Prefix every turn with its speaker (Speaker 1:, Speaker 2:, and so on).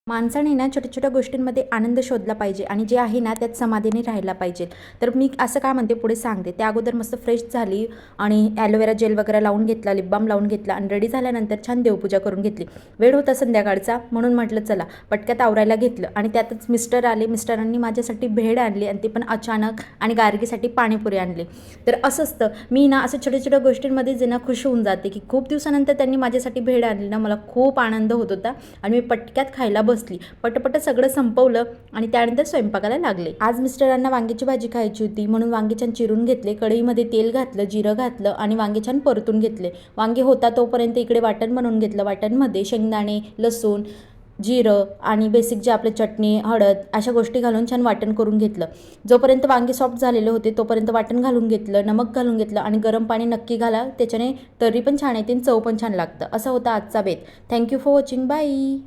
Speaker 1: माणसाने ना छोट्या-छोट्या गोष्टींमध्ये आनंद शोधला पाहिजे आणि जे आहे ना त्यात समाधानी राहायला पाहिजे. तर मी असं काय म्हणते पुढे सांगते. त्या अगोदर मस्त फ्रेश झाली आणि ॲलोवेरा जेल वगैरे लावून घेतला, लिप बाम लावून घेतला आणि रेडी झाल्यानंतर छान देवपूजा करून घेतली. वेळ होता संध्याकाळचा म्हणून म्हटलं चला पटक्यात आवरायला घेतलं आणि त्यातच मिस्टर आले. मिस्टरांनी माझ्यासाठी भेळ आणली आणि ती पण अचानक आणि गार्गीसाठी पाणीपुरी आणली. तर असं असतं मी ना असं छोट्या-छोट्या गोष्टींमध्ये जे ना खुश होऊन जाते की खूप दिवसानंतर त्यांनी माझ्यासाठी भेळ आणली ना मला खूप आनंद होत होता आणि मी पटक्यात खायला बसली. पटपट सगळं संपवलं आणि त्यानंतर स्वयंपाकाला लागले. आज मिस्टरांना वांग्याची भाजी खायची होती म्हणून वांगे छान चिरून घेतले. कढईमध्ये तेल घातलं, जिरं घातलं आणि वांगे छान परतून घेतले. वांगे होता तोपर्यंत इकडे वाटण बनवून घेतलं. वाटणमध्ये शेंगदाणे, लसूण, जिरं आणि बेसिक जे आपले चटणी, हळद अशा गोष्टी घालून छान वाटण करून घेतलं. जोपर्यंत वांगे सॉफ्ट झालेले होते तोपर्यंत वाटण घालून घेतलं, नमक घालून घेतलं आणि गरम पाणी नक्की घाला. त्याच्याने तर्री पण छान येते आणि चव पण छान लागतं. असा होता आजचा बेत. Thank you for watching. बाय.